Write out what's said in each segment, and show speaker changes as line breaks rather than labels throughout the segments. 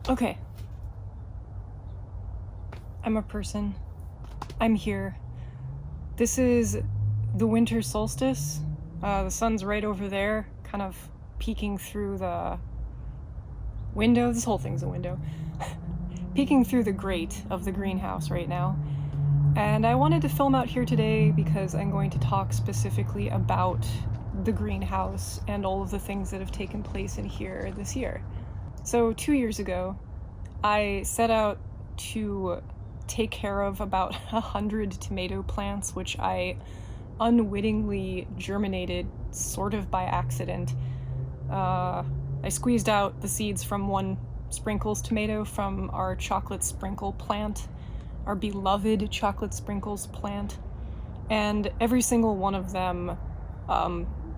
Okay. I'm a person. I'm here. This is the winter solstice. The sun's right over there, kind of peeking through the window. This whole thing's a window. Peeking through the grate of the greenhouse right now. And I wanted to film out here today because I'm going to talk specifically about the greenhouse and all of the things that have taken place in here this year. So 2 years ago, I set out to take care of about 100 tomato plants, which I unwittingly germinated sort of by accident. I squeezed out the seeds from one Sprinkles tomato from our chocolate sprinkle plant, our beloved chocolate sprinkles plant, and every single one of them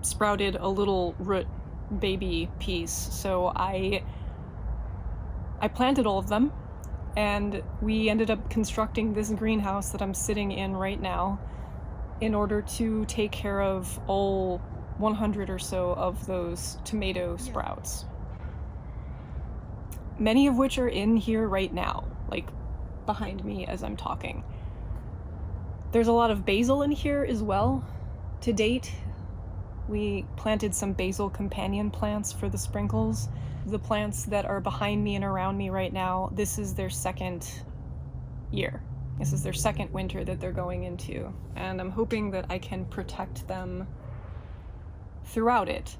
sprouted a little root baby piece. So I planted all of them, and we ended up constructing this greenhouse that I'm sitting in right now in order to take care of all 100 or so of those tomato sprouts. Many of which are in here right now, like behind me as I'm talking. There's a lot of basil in here as well. To date, we planted some basil companion plants for the sprinkles. The plants that are behind me and around me right now, this is their second year. This is their second winter that they're going into, and I'm hoping that I can protect them throughout it.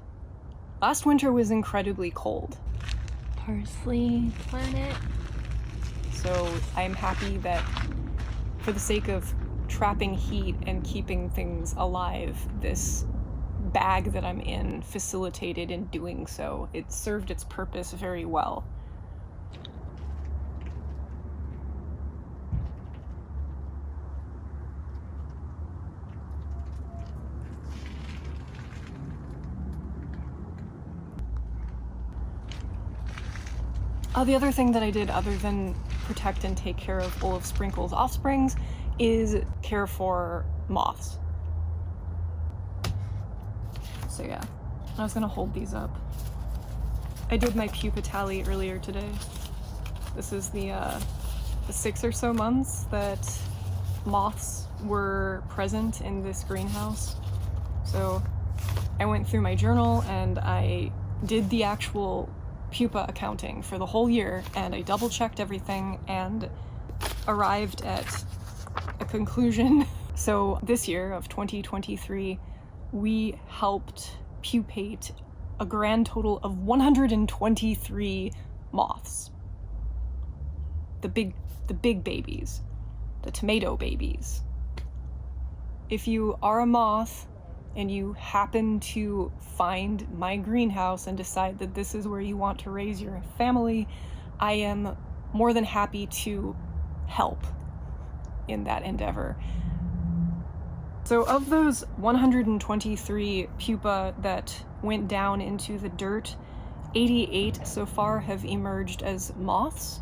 Last winter was incredibly cold. Parsley planet. So I'm happy that for the sake of trapping heat and keeping things alive, this bag that I'm in facilitated in doing so. It served its purpose very well. The other thing that I did other than protect and take care of all of Sprinkle's offsprings is care for moths. So yeah, I was gonna hold these up. I did my pupa tally earlier today. This is the 6 or so months that moths were present in this greenhouse. So I went through my journal and I did the actual pupa accounting for the whole year, and I double checked everything and arrived at a conclusion. So this year of 2023, we helped pupate a grand total of 123 moths. The big babies, the tomato babies. If you are a moth and you happen to find my greenhouse and decide that this is where you want to raise your family, I am more than happy to help in that endeavor. So of those 123 pupa that went down into the dirt, 88 so far have emerged as moths.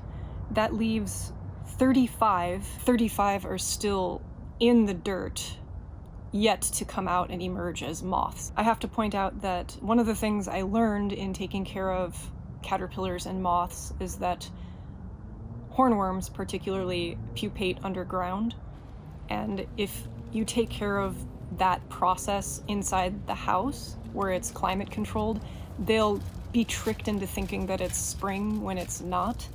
That leaves 35. 35 are still in the dirt, yet to come out and emerge as moths. I have to point out that one of the things I learned in taking care of caterpillars and moths is that hornworms particularly pupate underground, and if you take care of that process inside the house where it's climate controlled, they'll be tricked into thinking that it's spring when it's not.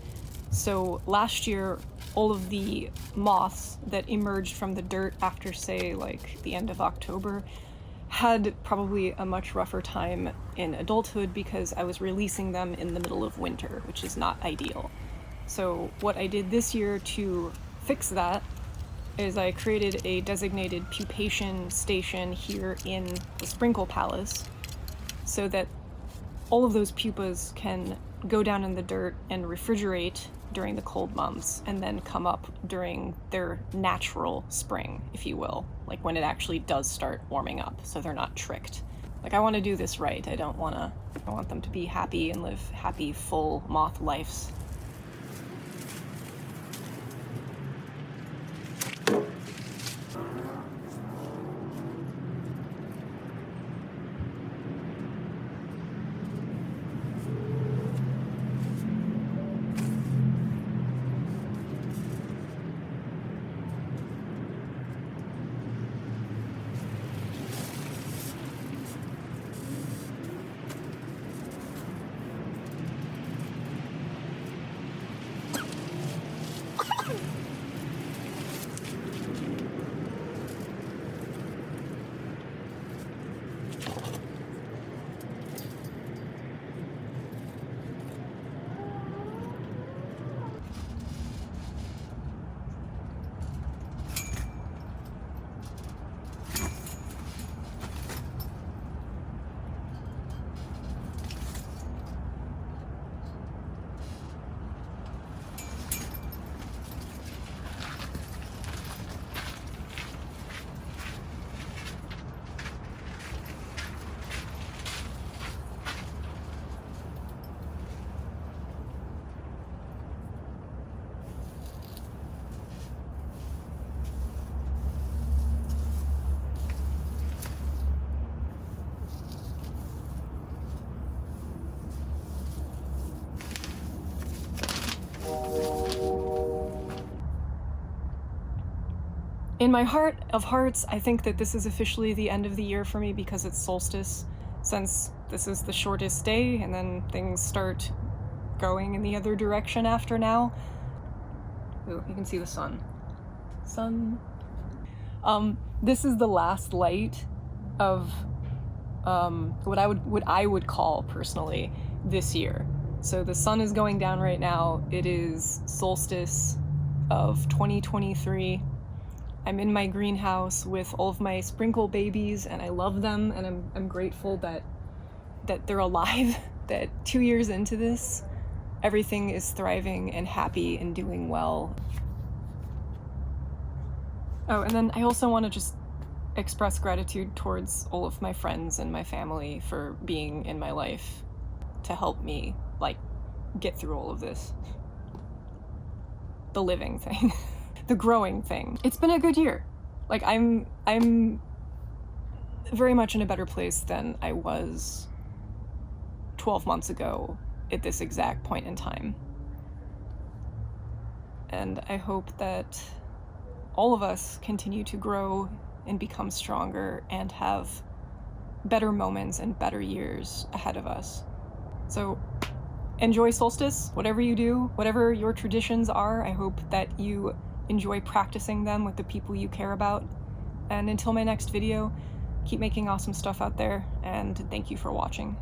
So last year, all of the moths that emerged from the dirt after, say, like the end of October, had probably a much rougher time in adulthood because I was releasing them in the middle of winter, which is not ideal. So what I did this year to fix that is I created a designated pupation station here in the Sprinkle Palace so that all of those pupas can go down in the dirt and refrigerate during the cold months and then come up during their natural spring, if you will, like when it actually does start warming up, so they're not tricked. Like, I want to do this right. I want them to be happy and live happy, full moth lives. In my heart of hearts, I think that this is officially the end of the year for me because it's solstice, since this is the shortest day and then things start going in the other direction after now. Ooh, you can see the sun. This is the last light of what I would call personally this year. So the sun is going down right now. It is solstice of 2023. I'm in my greenhouse with all of my sprinkle babies, and I love them, and I'm grateful that they're alive, that 2 years into this, everything is thriving and happy and doing well. Oh, and then I also want to just express gratitude towards all of my friends and my family for being in my life to help me, like, get through all of this. The living thing. The growing thing. It's been a good year. Like, I'm very much in a better place than I was 12 months ago at this exact point in time. And I hope that all of us continue to grow and become stronger and have better moments and better years ahead of us. So enjoy solstice, whatever you do, whatever your traditions are. I hope that you enjoy practicing them with the people you care about. And until my next video, keep making awesome stuff out there, and thank you for watching.